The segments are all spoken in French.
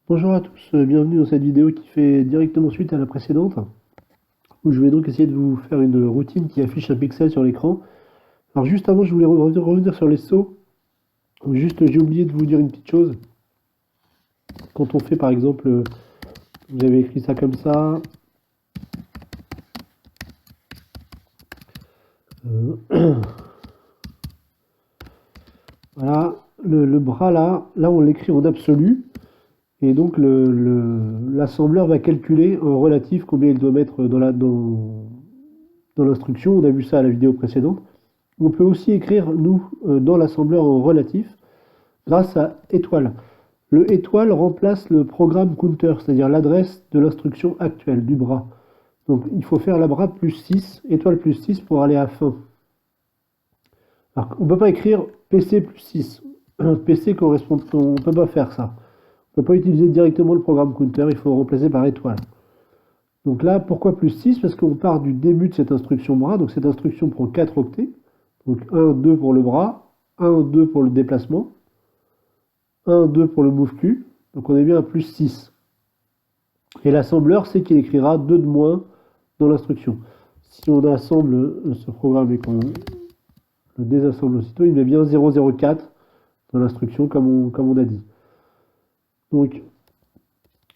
Bonjour à tous, bienvenue dans cette vidéo qui fait directement suite à la précédente, où je vais donc essayer de vous faire une routine qui affiche un pixel sur l'écran. Alors juste avant, je voulais revenir sur les sauts. Juste, j'ai oublié de vous dire une petite chose. Quand on fait par exemple, vous avez écrit ça comme ça. Voilà, le bras là on l'écrit en absolu. Et donc l'assembleur va calculer en relatif combien il doit mettre dans l'instruction. On a vu ça à la vidéo précédente. On peut aussi écrire, nous, dans l'assembleur en relatif, grâce à étoile. Le étoile remplace le programme counter, c'est-à-dire l'adresse de l'instruction actuelle du bras. Donc il faut faire la bras plus 6, étoile plus 6 pour aller à fin. Alors on ne peut pas écrire PC plus 6. PC correspond, on ne peut pas faire ça. On ne peut pas utiliser directement le programme counter, il faut remplacer par étoile. Donc là, pourquoi plus 6? Parce qu'on part du début de cette instruction bras, donc cette instruction prend 4 octets. Donc 1, 2 pour le bras, 1, 2 pour le déplacement, 1, 2 pour le move Q. Donc on est bien à plus 6. Et l'assembleur sait qu'il écrira 2 de moins dans l'instruction. Si on assemble ce programme et qu'on le désassemble aussitôt, il met bien 004 dans l'instruction comme on a dit. Donc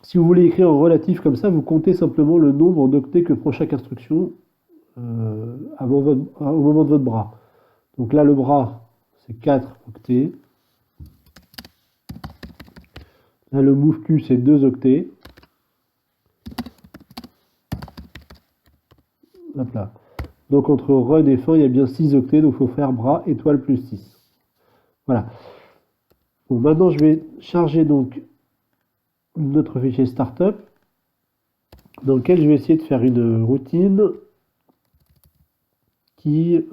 si vous voulez écrire en relatif comme ça, vous comptez simplement le nombre d'octets que prend chaque instruction au moment de votre bras. Donc là, le bras, c'est 4 octets. Là, le move Q, c'est 2 octets. Hop là. Donc entre run et fin, il y a bien 6 octets, donc il faut faire bras étoile plus 6. Voilà. Bon, maintenant, je vais charger donc notre fichier startup, dans lequel je vais essayer de faire une routine qui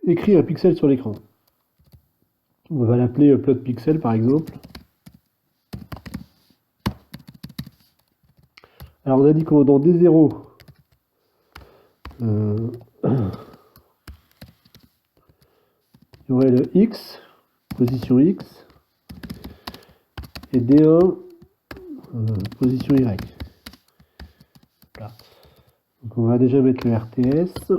écrit un pixel sur l'écran. On va l'appeler plot pixel par exemple. Alors on a dit que dans D0, il y aurait le X, position X, et D1, position Y. Voilà. Donc on va déjà mettre le RTS,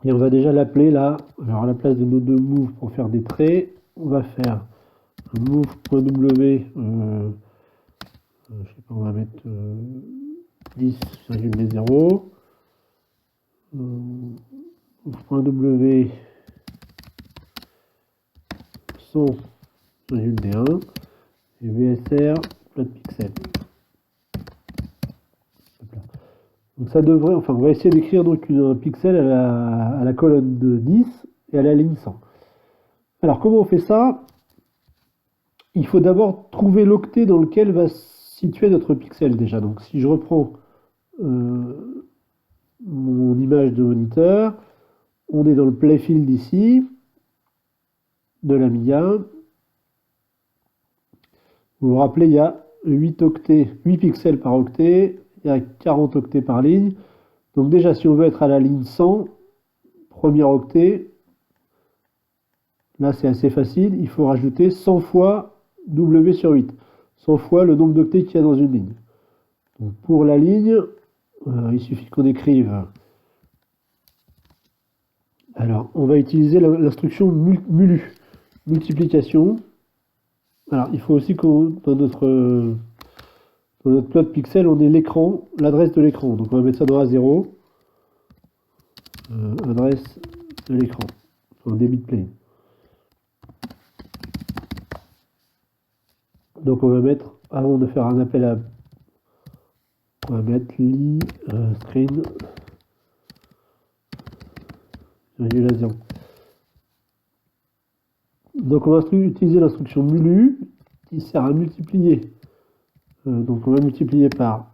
et on va déjà l'appeler là. Alors à la place de nos deux moves pour faire des traits, on va faire un move.w, je sais pas, on va mettre 10,0. Move.w 100,d1 et VSR plot pixel. Donc ça devrait, enfin on va essayer d'écrire donc un pixel à la colonne de 10 et à la ligne 100. Alors comment on fait ça? Il faut d'abord trouver l'octet dans lequel va se situer notre pixel déjà. Donc si je reprends mon image de moniteur, on est dans le playfield ici, de l'Amiga. Vous vous rappelez, il y a 8 pixels par octet, il y a 40 octets par ligne. Donc déjà, si on veut être à la ligne 100, premier octet, là c'est assez facile, il faut rajouter 100 fois W sur 8. 100 fois le nombre d'octets qu'il y a dans une ligne. Donc pour la ligne, il suffit qu'on écrive. Alors, on va utiliser l'instruction mulu, multiplication. Alors, il faut aussi que dans notre plot pixel, on ait l'écran, l'adresse de l'écran. Donc, on va mettre ça dans A0. Adresse de l'écran, en débit de plane. Donc, on va mettre, avant de faire un appel à, on va mettre li screen virgule 0. Donc, on va utiliser l'instruction mulu qui sert à multiplier. Donc, on va multiplier par.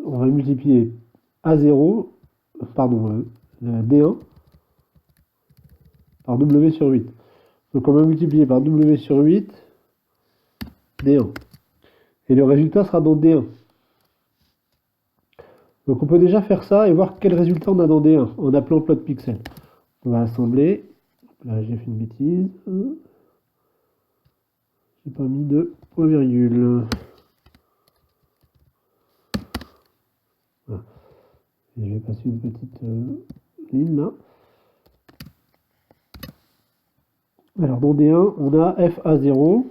On va multiplier A0, pardon, D1 par W sur 8. Donc on va multiplier par W sur 8, D1. Et le résultat sera dans D1. Donc on peut déjà faire ça et voir quel résultat on a dans D1 en appelant plot pixel. On va assembler. Là j'ai fait une bêtise. J'ai pas mis de point virgule. Voilà. Et je vais passer une petite ligne là. Alors dans D1, on a FA0,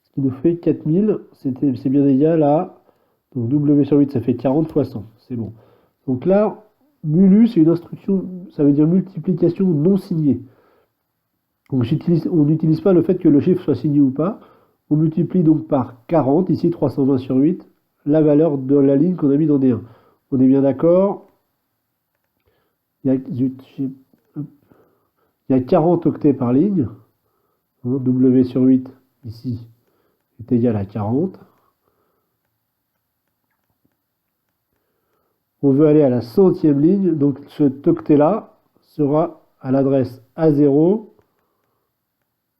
ce qui nous fait 4000, c'est bien égal à, donc W sur 8, ça fait 40 fois 100, c'est bon. Donc là, mulu, c'est une instruction, ça veut dire multiplication non signée. Donc on n'utilise pas le fait que le chiffre soit signé ou pas, on multiplie donc par 40, ici 320 sur 8, la valeur de la ligne qu'on a mis dans D1. On est bien d'accord? Il y a 40 octets par ligne. Hein, W sur 8, ici, est égal à 40. On veut aller à la centième ligne, donc cet octet-là sera à l'adresse A0.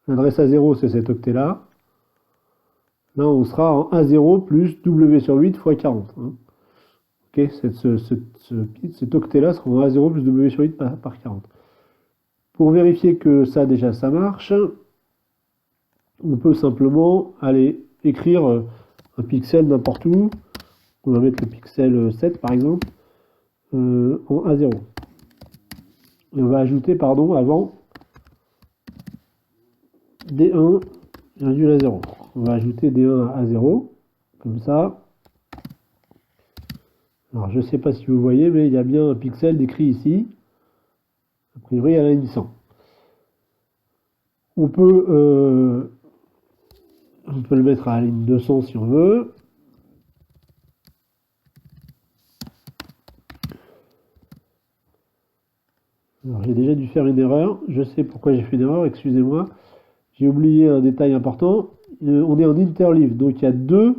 L'adresse A0, c'est cet octet-là. Là, on sera en A0 plus W sur 8 fois 40. Hein. Ok, cet octet-là sera en A0 plus W sur 8 par 40. Pour vérifier que ça, déjà, ça marche, on peut simplement aller écrire un pixel n'importe où. On va mettre le pixel 7, par exemple, en A0. Et on va ajouter, pardon, avant D1 virgule A0. On va ajouter D1 à A0, comme ça. Alors, je ne sais pas si vous voyez, mais il y a bien un pixel décrit ici. A priori, à la ligne 100. On peut le mettre à la ligne 200 si on veut. Alors, j'ai déjà dû faire une erreur. Je sais pourquoi j'ai fait une erreur, excusez-moi. J'ai oublié un détail important. On est en interleave, donc il y a il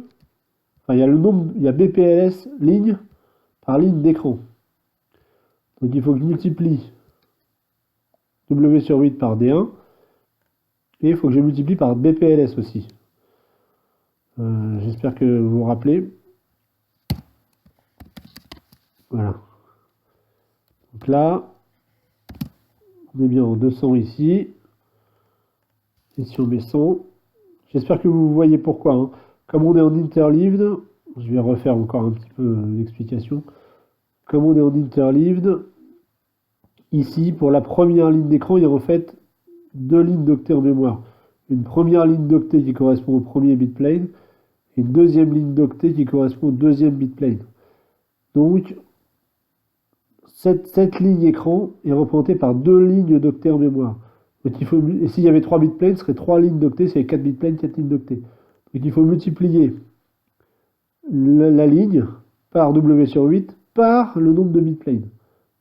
y a le nombre, il y a BPLS ligne par ligne d'écran. Donc il faut que je multiplie W sur 8 par D1 et il faut que je multiplie par BPLS aussi. J'espère que vous vous rappelez. Voilà. Donc là, on est bien en 200 ici. Et si on met 100, j'espère que vous voyez pourquoi. Hein. Comme on est en interleaved, je vais refaire encore un petit peu l'explication. Comme on est en interleaved, ici, pour la première ligne d'écran, il y a en fait deux lignes d'octets en mémoire. Une première ligne d'octet qui correspond au premier bit plane, et une deuxième ligne d'octet qui correspond au deuxième bit plane. Donc, cette ligne écran est représentée par deux lignes d'octets en mémoire. Donc et s'il y avait 3 bits planes, ce serait 3 lignes d'octets, c'est 4 bits planes, 4 lignes d'octets. Donc il faut multiplier la ligne par W sur 8 par le nombre de bits planes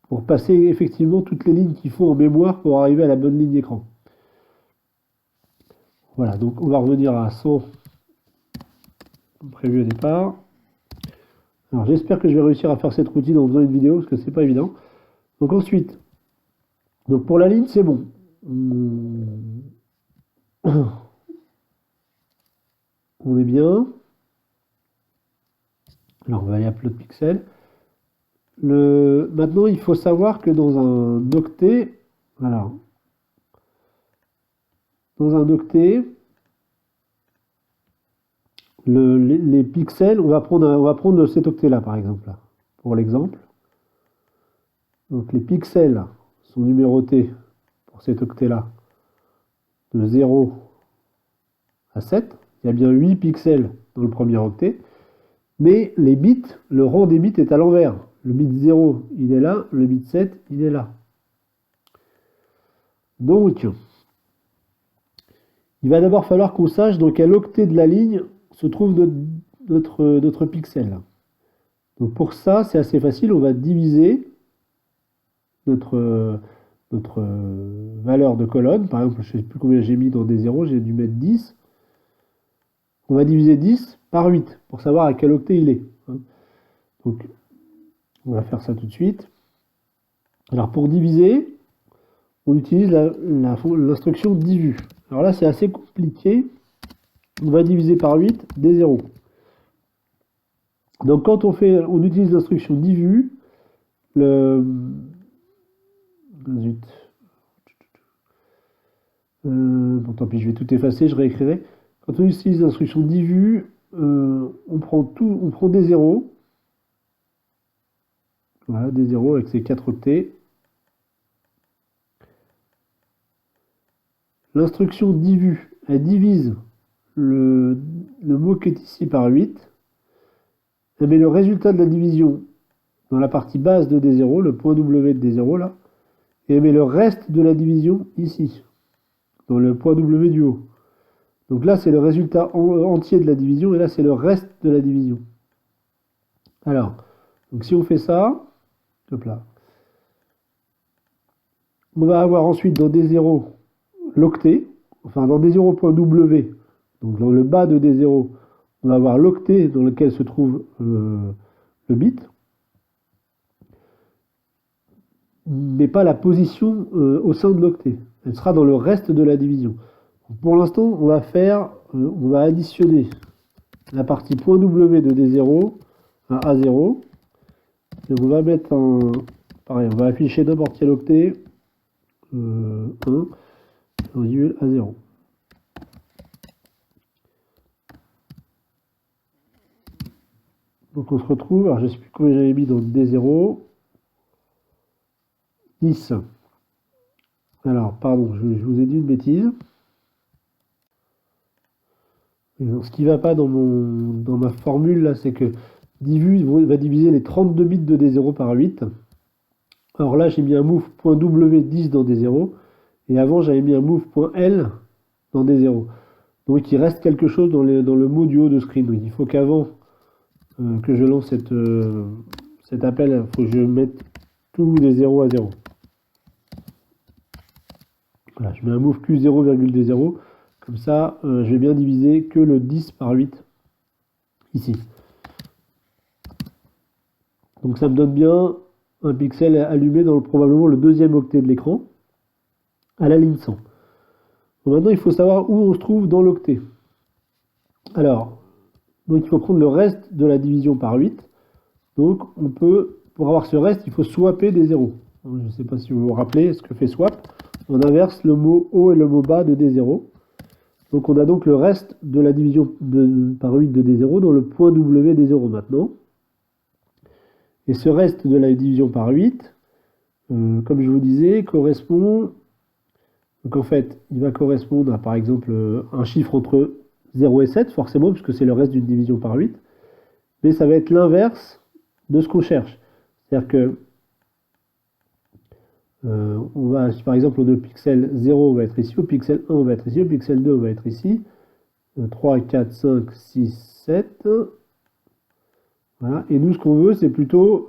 pour passer effectivement toutes les lignes qu'il faut en mémoire pour arriver à la bonne ligne d'écran. Voilà, donc on va revenir à 100 comme prévu au départ. Alors j'espère que je vais réussir à faire cette routine en faisant une vidéo parce que c'est pas évident. Donc ensuite, donc pour la ligne c'est bon. On est bien. Alors on va aller à upload pixel. Maintenant il faut savoir que dans un octet, alors dans un octet, les pixels, on va prendre cet octet là par exemple, là, pour l'exemple. Donc les pixels sont numérotés pour cet octet là de 0 à 7. Il y a bien 8 pixels dans le premier octet. Mais les bits, le rang des bits est à l'envers. Le bit 0, il est là. Le bit 7, il est là. Donc, il va d'abord falloir qu'on sache dans quel octet de la ligne se trouve notre pixel. Donc pour ça, c'est assez facile. On va diviser notre valeur de colonne. Par exemple, je ne sais plus combien j'ai mis dans des 0, j'ai dû mettre 10. On va diviser 10 par 8 pour savoir à quel octet il est. Donc, on va faire ça tout de suite. Alors, pour diviser, on utilise l'instruction divu. Alors là, c'est assez compliqué. On va diviser par 8 des 0. Donc, quand on utilise l'instruction divu, zut. bon, tant pis, je vais tout effacer, je réécrirai. Quand on utilise l'instruction divu, on prend des zéros. Voilà, des zéros avec ces 4 octets. L'instruction divu, elle divise le mot qui est ici par 8. Elle met le résultat de la division dans la partie basse de D0, le point W de D0 là, et elle met le reste de la division ici, dans le point W du haut. Donc là, c'est le résultat entier de la division, et là, c'est le reste de la division. Alors, donc si on fait ça, hop là, on va avoir ensuite dans D0 l'octet, enfin dans D0.W, donc dans le bas de D0, on va avoir l'octet dans lequel se trouve le bit, mais pas la position au sein de l'octet. Elle sera dans le reste de la division. Donc pour l'instant, on va additionner la partie .W de D0 à A0, et on va mettre pareil, on va afficher n'importe quel octet, 1, virgule A0. Donc on se retrouve, alors je ne sais plus combien j'avais mis dans D0, 10. Alors, pardon, je vous ai dit une bêtise. Ce qui ne va pas dans ma formule, là, c'est que divu va diviser les 32 bits de D0 par 8. Alors là, j'ai mis un move.w10 dans D0, et avant, j'avais mis un move.l dans D0. Donc il reste quelque chose dans le mot du haut de screen. Donc il faut qu'avant que je lance cet appel, il faut que je mette tous les 0 à 0. Voilà, je mets un move Q0,D0. Comme ça, je vais bien diviser que le 10 par 8 ici. Donc ça me donne bien un pixel allumé dans probablement le deuxième octet de l'écran, à la ligne 100. Donc maintenant, il faut savoir où on se trouve dans l'octet. Alors, donc il faut prendre le reste de la division par 8. Donc on peut, pour avoir ce reste, il faut swapper des zéros. Je ne sais pas si vous vous rappelez ce que fait swap. On inverse le mot haut et le mot bas de D0. Donc on a donc le reste de la division par 8 de D0 dans le point W D0 maintenant. Et ce reste de la division par 8, comme je vous disais, correspond... Donc en fait, il va correspondre à par exemple un chiffre entre 0 et 7, forcément, puisque c'est le reste d'une division par 8. Mais ça va être l'inverse de ce qu'on cherche. C'est-à-dire que on va, par exemple, le pixel 0 va être ici, au pixel 1 va être ici, au pixel 2 va être ici, 3, 4, 5, 6, 7. Voilà. Et nous, ce qu'on veut, c'est plutôt,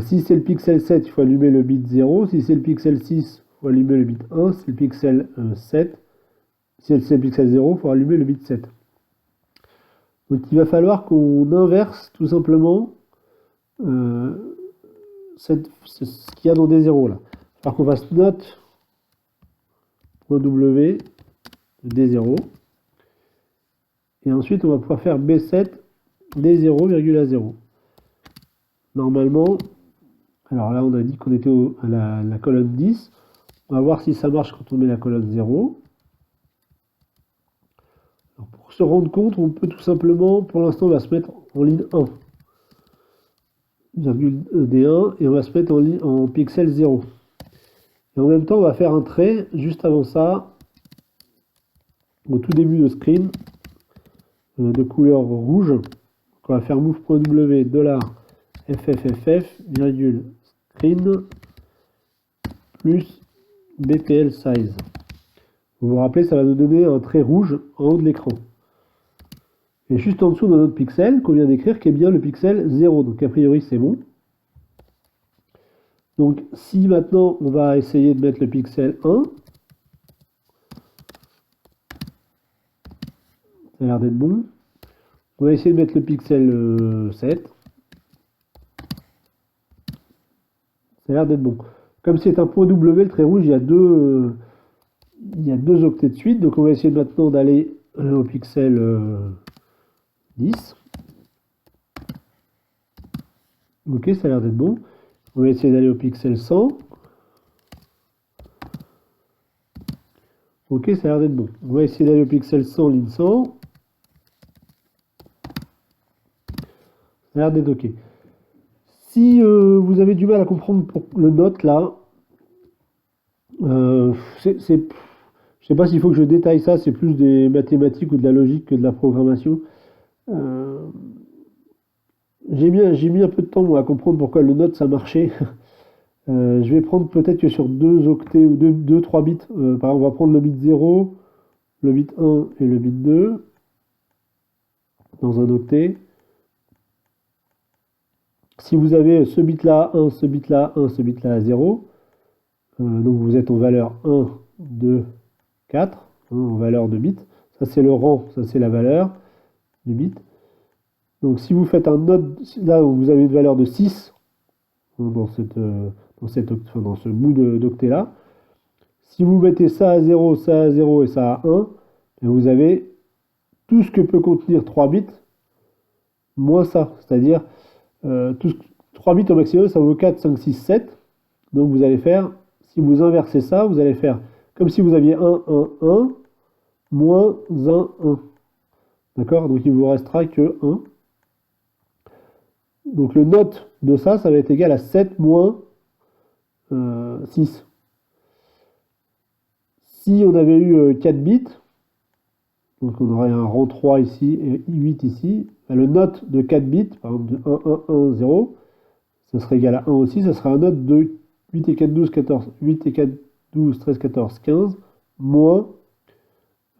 si c'est le pixel 7, il faut allumer le bit 0. Si c'est le pixel 6, il faut allumer le bit 1. Si c'est le pixel 7, si c'est le pixel 0, il faut allumer le bit 7. Donc il va falloir qu'on inverse tout simplement ce qu'il y a dans des zéros là. Alors qu'on fasse note.w D0. Et ensuite on va pouvoir faire B7 D0,A0. Normalement, alors là on a dit qu'on était à la colonne 10. On va voir si ça marche quand on met la colonne 0. Alors pour se rendre compte, on peut tout simplement, pour l'instant on va se mettre en ligne 1. D1 et on va se mettre en pixel 0. Et en même temps, on va faire un trait juste avant ça, au tout début de screen, de couleur rouge. Donc on va faire move.w $FFFF, virgule screen plus BPL size. Vous vous rappelez, ça va nous donner un trait rouge en haut de l'écran. Et juste en dessous de notre pixel qu'on vient d'écrire, qui est bien le pixel 0. Donc a priori c'est bon. Donc si maintenant on va essayer de mettre le pixel 1, ça a l'air d'être bon. On va essayer de mettre le pixel 7. Ça a l'air d'être bon. Comme c'est un point W, le trait rouge, il y a deux octets de suite. Donc on va essayer maintenant d'aller au pixel 10. Ok, ça a l'air d'être bon. On va essayer d'aller au pixel 100. Ok, ça a l'air d'être bon. On va essayer d'aller au pixel 100, ligne 100. Ça a l'air d'être ok. Si vous avez du mal à comprendre pour le note là, euh, je sais pas s'il faut que je détaille ça, c'est plus des mathématiques ou de la logique que de la programmation. Euh, j'ai mis un peu de temps moi, à comprendre pourquoi le note ça marchait. Je vais prendre peut-être que sur deux octets ou deux 3 bits, par exemple, on va prendre le bit 0, le bit 1 et le bit 2 dans un octet. Si vous avez ce bit-là 1, ce bit-là 1, ce bit-là 0, donc vous êtes en valeur 1, 2, 4, hein, en valeur de bits. Ça c'est le rang, ça c'est la valeur du bit. Donc si vous faites un note, là vous avez une valeur de 6 hein, dans ce bout d'octet là. Si vous mettez ça à 0, ça à 0 et ça à 1, et vous avez tout ce que peut contenir 3 bits moins ça. C'est-à-dire 3 bits au maximum, ça vaut 4, 5, 6, 7. Donc vous allez faire, si vous inversez ça, vous allez faire comme si vous aviez 1, 1, 1, moins 1, 1. D'accord? Donc il vous restera que 1. Donc le note de ça, ça va être égal à 7 moins 6. Si on avait eu 4 bits, donc on aurait un rang 3 ici et 8 ici, le note de 4 bits, par exemple de 1, 1, 1, 0, ça serait égal à 1 aussi, ça sera un note de 8 et 4, 12, 14, 8 et 4, 12, 13, 14, 15, moins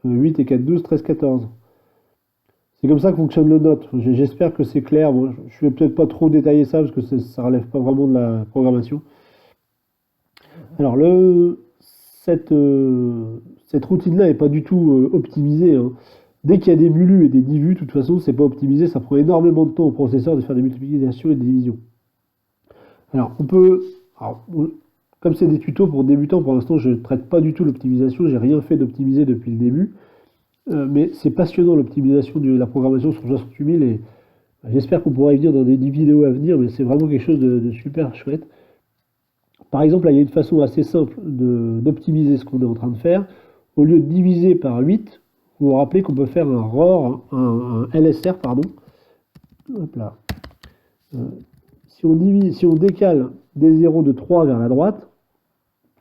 8 et 4, 12, 13, 14. C'est comme ça que fonctionne le note. J'espère que c'est clair. Bon, je vais peut-être pas trop détailler ça parce que ça relève pas vraiment de la programmation. Alors cette routine-là n'est pas du tout optimisée, hein. Dès qu'il y a des mulus et des divus, de toute façon, c'est pas optimisé. Ça prend énormément de temps au processeur de faire des multiplications et des divisions. Alors, comme c'est des tutos pour débutants, pour l'instant, je ne traite pas du tout l'optimisation. J'ai rien fait d'optimisé depuis le début. Mais c'est passionnant l'optimisation de la programmation sur 68000 et j'espère qu'on pourra y venir dans des vidéos à venir, mais c'est vraiment quelque chose de super chouette. Par exemple, là, il y a une façon assez simple d'optimiser ce qu'on est en train de faire. Au lieu de diviser par 8, vous vous rappelez qu'on peut faire un ROR, un LSR, pardon. Hop là. Si on décale des 0 de 3 vers la droite,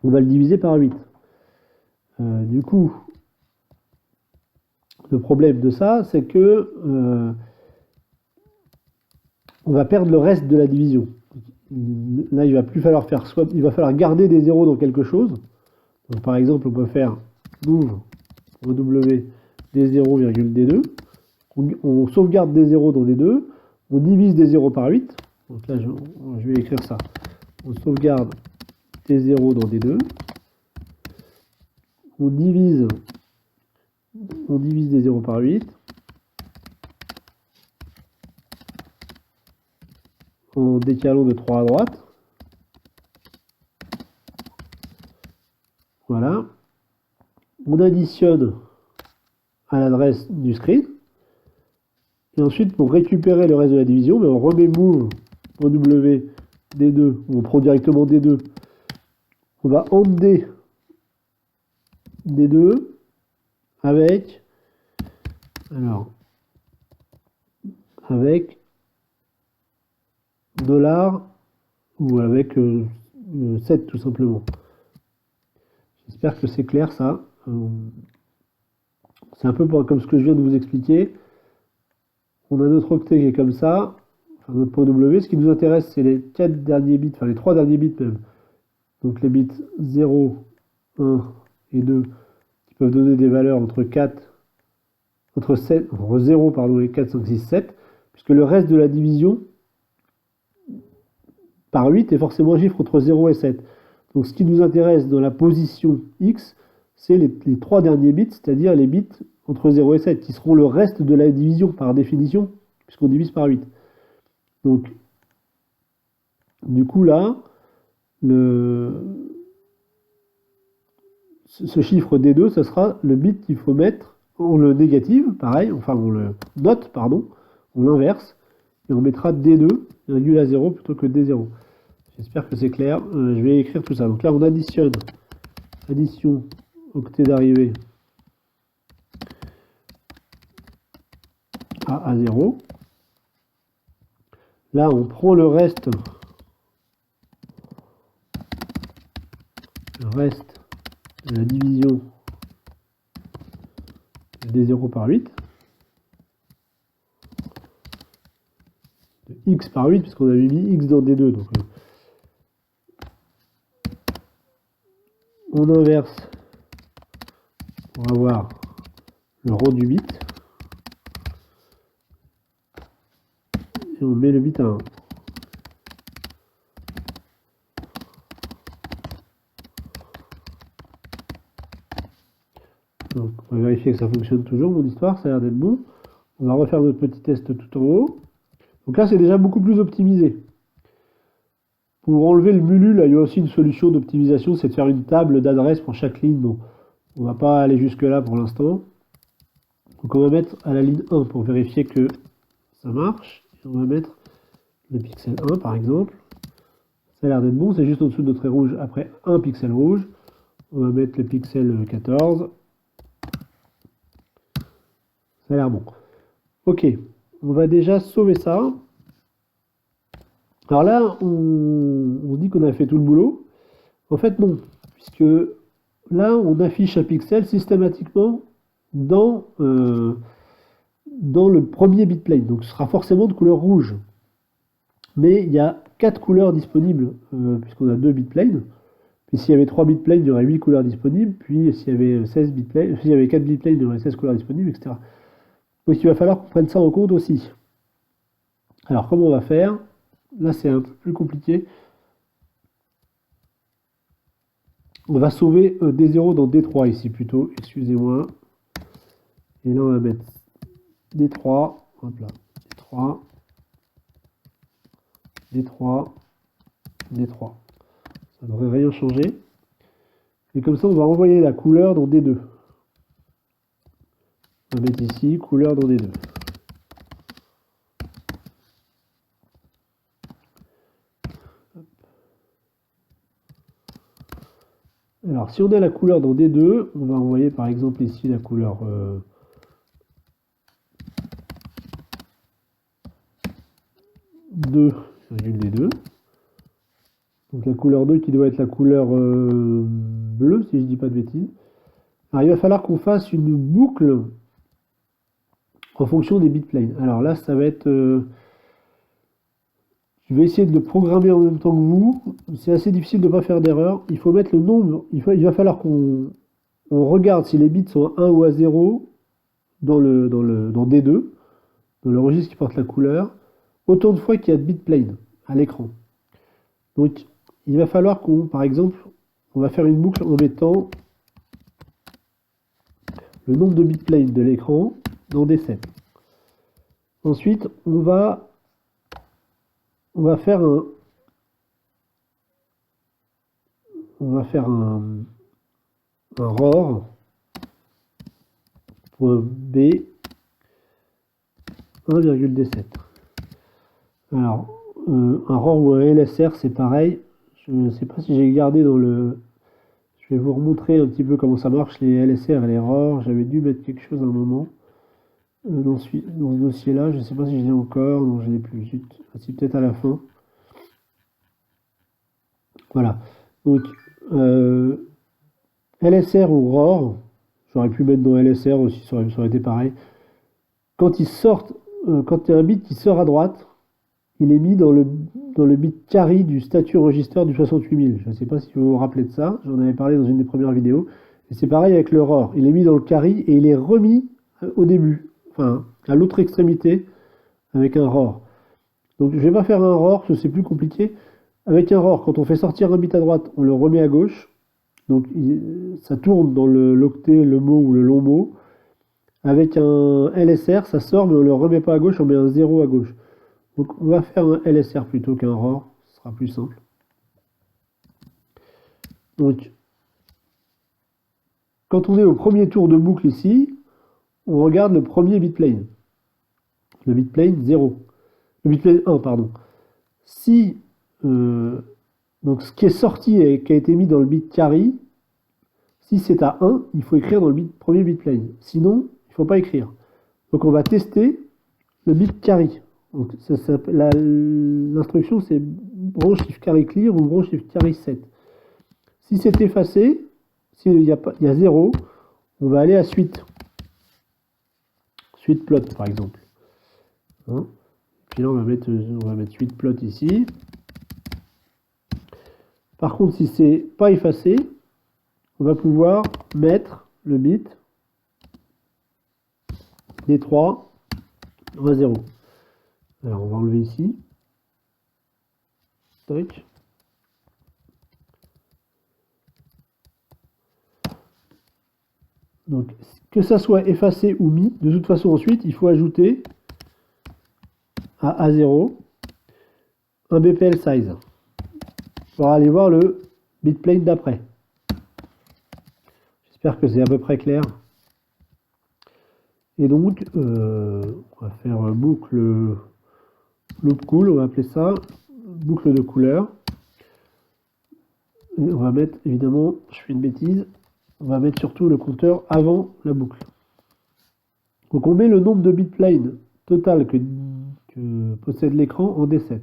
on va le diviser par 8. Du coup, le problème de ça, c'est que on va perdre le reste de la division. Là, il va plus falloir faire swap, il va falloir garder des zéros dans quelque chose. Donc, par exemple, on peut faire move W des 0, D2. On sauvegarde des 0 dans D2. On divise des 0 par 8. Donc là, je vais écrire ça. On sauvegarde des 0 dans D2. On divise des 0 par 8. En décalant de 3 à droite. Voilà. On additionne à l'adresse du screen. Et ensuite, pour récupérer le reste de la division, on remet move W D2. On prend directement D2. On va AND D2 avec dollar ou avec 7 tout simplement. J'espère que c'est clair ça. C'est un peu comme ce que je viens de vous expliquer. On a notre octet qui est comme ça, enfin notre point W. Ce qui nous intéresse, c'est les 4 derniers bits, enfin les 3 derniers bits même. Donc les bits 0, 1 et 2 qui peuvent donner des valeurs entre 0 pardon, et 4, 5, 6, 7, puisque le reste de la division par 8 est forcément un chiffre entre 0 et 7. Donc ce qui nous intéresse dans la position X, c'est les 3 derniers bits, c'est-à-dire les bits entre 0 et 7, qui seront le reste de la division par définition, puisqu'on divise par 8. Donc, du coup là, ce chiffre D2, ce sera le bit qu'il faut mettre, on le négative, pareil, enfin on le note, pardon, on l'inverse, et on mettra D2, virgule à 0 plutôt que D0. J'espère que c'est clair. Je vais écrire tout ça. Donc là, on addition octet d'arrivée à A0. Là, on prend le reste de la division de D0 par 8, de x par 8, puisqu'on avait mis x dans D2. Donc, on inverse pour avoir le rang du bit, et on met le bit à 1. Donc, on va vérifier que ça fonctionne toujours, mon histoire, ça a l'air d'être bon. On va refaire notre petit test tout en haut. Donc là, c'est déjà beaucoup plus optimisé. Pour enlever le mulu, là, il y a aussi une solution d'optimisation, c'est de faire une table d'adresse pour chaque ligne. Bon, on ne va pas aller jusque-là pour l'instant. Donc on va mettre à la ligne 1 pour vérifier que ça marche. Et on va mettre le pixel 1, par exemple. Ça a l'air d'être bon, c'est juste en dessous de notre trait rouge, après un pixel rouge. On va mettre le pixel 14. Ça a l'air bon. Ok, on va déjà sauver ça. Alors là, on dit qu'on a fait tout le boulot. En fait, non, puisque là, on affiche un pixel systématiquement dans le premier bitplane. Donc ce sera forcément de couleur rouge. Mais il y a 4 couleurs disponibles, puisqu'on a 2 bitplanes. Puis s'il y avait 3 bitplanes, il y aurait 8 couleurs disponibles. Puis s'il y avait 16 bitplanes, s'il y avait 4 bitplanes, il y aurait 16 couleurs disponibles, etc. Donc il va falloir qu'on prenne ça en compte aussi. Alors comment on va faire? Là c'est un peu plus compliqué. On va sauver D0 dans D3 ici plutôt, excusez-moi. Et là on va mettre D3, hop là, D3, D3, D3. Ça ne devrait rien changer. Et comme ça on va envoyer la couleur dans D2. On va mettre ici, couleur dans D2. Alors, si on a la couleur dans D2, on va envoyer par exemple ici la couleur 2,D2. Donc la couleur 2 qui doit être la couleur bleue, si je ne dis pas de bêtises. Alors, il va falloir qu'on fasse une boucle en fonction des bitplanes. Alors là, ça va être... je vais essayer de le programmer en même temps que vous. C'est assez difficile de ne pas faire d'erreur. Il faut mettre le nombre. Il va falloir qu'on regarde si les bits sont à 1 ou à 0 dans D2, dans le registre qui porte la couleur, autant de fois qu'il y a de bitplanes à l'écran. Donc, il va falloir qu'on, par exemple, on va faire une boucle en mettant le nombre de bitplanes de l'écran dans D7. Ensuite, on va faire un ROR pour B 1,D7. Alors, un ROR ou un LSR, c'est pareil. Je ne sais pas si j'ai gardé dans le... Je vais vous remontrer un petit peu comment ça marche, les LSR et les ROR. J'avais dû mettre quelque chose à un moment dans ce dossier-là. Je ne sais pas si je l'ai encore. Non, je ne l'ai plus. C'est peut-être à la fin. Voilà. Donc, LSR ou ROR, j'aurais pu mettre dans LSR aussi, ça aurait été pareil. Quand ils sortent, quand il y a un bit qui sort à droite, il est mis dans le bit carry du statut register du 68000. Je ne sais pas si vous vous rappelez de ça, j'en avais parlé dans une des premières vidéos. Et c'est pareil avec le ROR. Il est mis dans le carry et il est remis au début, enfin à l'autre extrémité avec un ROR. Donc je ne vais pas faire un ROR, c'est plus compliqué. Avec un ROR, quand on fait sortir un bit à droite, on le remet à gauche. Donc ça tourne dans l'octet, le mot ou le long mot. Avec un LSR, ça sort, mais on ne le remet pas à gauche, on met un 0 à gauche. Donc on va faire un LSR plutôt qu'un ROR, ce sera plus simple. Donc, quand on est au premier tour de boucle ici, on regarde le premier bitplane. Le bitplane 0. Le bitplane 1, pardon. Si donc ce qui est sorti et qui a été mis dans le bit carry, Si c'est à 1, il faut écrire dans le premier bitplane. Sinon, il ne faut pas écrire. Donc on va tester le bit carry. L'instruction c'est branch if carry clear ou branch if carry set. Si c'est effacé, s'il y a 0, on va aller à suite. Suite plot par exemple. Hein, puis là on va mettre suite plot ici. Par contre, si c'est pas effacé, on va pouvoir mettre le bit D3 à 0. Alors on va enlever ici. Tac. Donc que ça soit effacé ou mis, de toute façon ensuite il faut ajouter à A0 un BPL size pour aller voir le bitplane d'après. J'espère que c'est à peu près clair. Et donc on va faire boucle loop cool, on va appeler ça boucle de couleur. Et on va mettre évidemment, je fais une bêtise, on va mettre surtout le compteur avant la boucle. Donc on met le nombre de bitplanes total que possède l'écran en D7.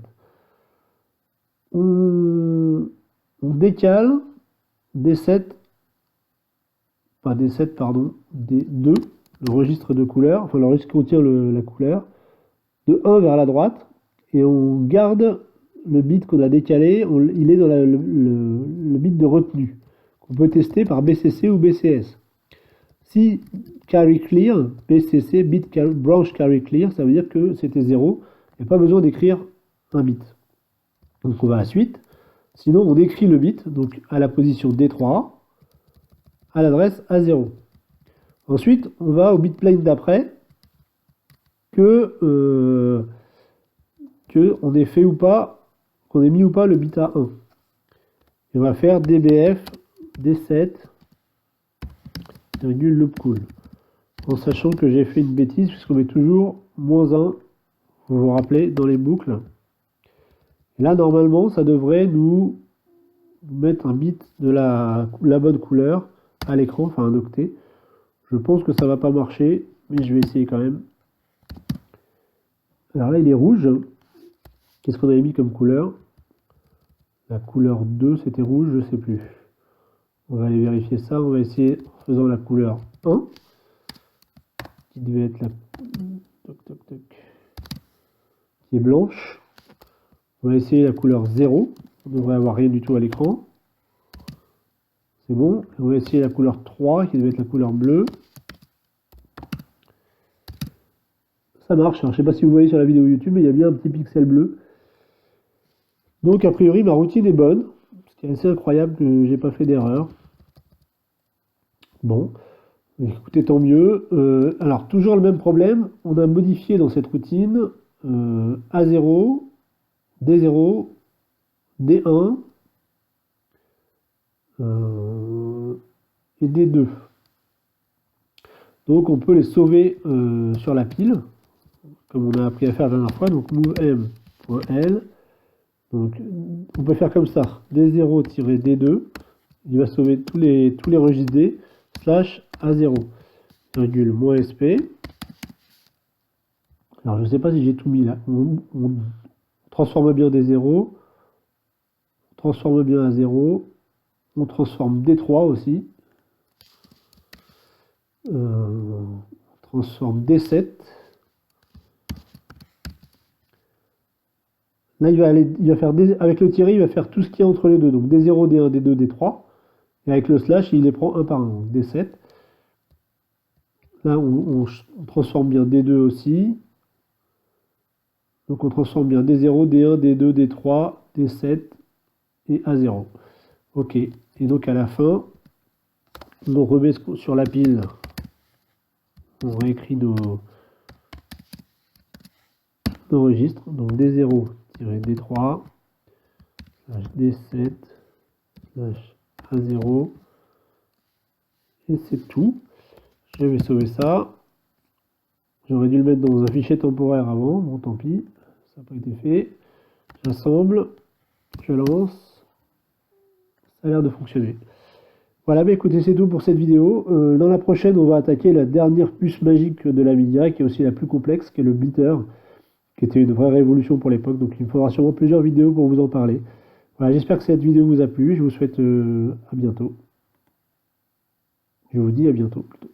On décale D7, pas D7 pardon, D2, le registre de couleur, enfin le registre qui contient la couleur, de 1 vers la droite, et on garde le bit qu'on a décalé, il est dans le bit de retenue, qu'on peut tester par BCC ou BCS. Si carry clear, BCC, branch carry clear, ça veut dire que c'était 0, il n'y a pas besoin d'écrire un bit. Donc on va à la suite, sinon on écrit le bit, donc à la position D3, à l'adresse A0. Ensuite, on va au bitplane d'après, que on ait fait ou pas, qu'on ait mis ou pas le bit A1. Et on va faire dbf d7 loop cool. En sachant que j'ai fait une bêtise, puisqu'on met toujours -1, vous vous rappelez, dans les boucles. Et là, normalement, ça devrait nous mettre un bit de la bonne couleur à l'écran, enfin un octet. Je pense que ça va pas marcher, mais je vais essayer quand même. Alors là, il est rouge. Qu'est-ce qu'on avait mis comme couleur? La couleur 2, c'était rouge, je sais plus. On va aller vérifier ça. On va essayer en faisant la couleur 1, qui devait être la qui est blanche. On va essayer la couleur 0. On devrait avoir rien du tout à l'écran. C'est bon. On va essayer la couleur 3, qui devait être la couleur bleue. Ça marche. Alors, je ne sais pas si vous voyez sur la vidéo YouTube, mais il y a bien un petit pixel bleu. Donc, a priori, ma routine est bonne. Ce qui est assez incroyable que j'ai pas fait d'erreur. Bon. Écoutez, tant mieux. Alors, toujours le même problème. On a modifié dans cette routine A0, D0, D1 et D2. Donc, on peut les sauver sur la pile, comme on a appris à faire la dernière fois. Donc, movem.l. Donc, on peut faire comme ça. D0-D2. Il va sauver tous les registres D, /A0, virgule, -sp. Alors, je ne sais pas si j'ai tout mis là. On transforme bien D0, on transforme bien A0, on transforme D3 aussi, on transforme D7. Là, il va faire avec le tiret, il va faire tout ce qu'il y a entre les deux. Donc D0, D1, D2, D3. Et avec le slash, il les prend un par un. Donc D7. Là, on transforme bien D2 aussi. Donc on transforme bien D0, D1, D2, D3, D7 et A0. Ok. Et donc à la fin, on remet sur la pile. On réécrit nos registres. Donc D0-D3, D7, A0. Et c'est tout. Je vais sauver ça. J'aurais dû le mettre dans un fichier temporaire avant. Bon, tant pis. Ça n'a pas été fait. J'assemble. Je lance. Ça a l'air de fonctionner. Voilà, bah écoutez, c'est tout pour cette vidéo. Dans la prochaine, on va attaquer la dernière puce magique de l'Amiga, qui est aussi la plus complexe, qui est le Blitter, qui était une vraie révolution pour l'époque. Donc il me faudra sûrement plusieurs vidéos pour vous en parler. Voilà, j'espère que cette vidéo vous a plu. Je vous souhaite à bientôt. Je vous dis à bientôt plutôt.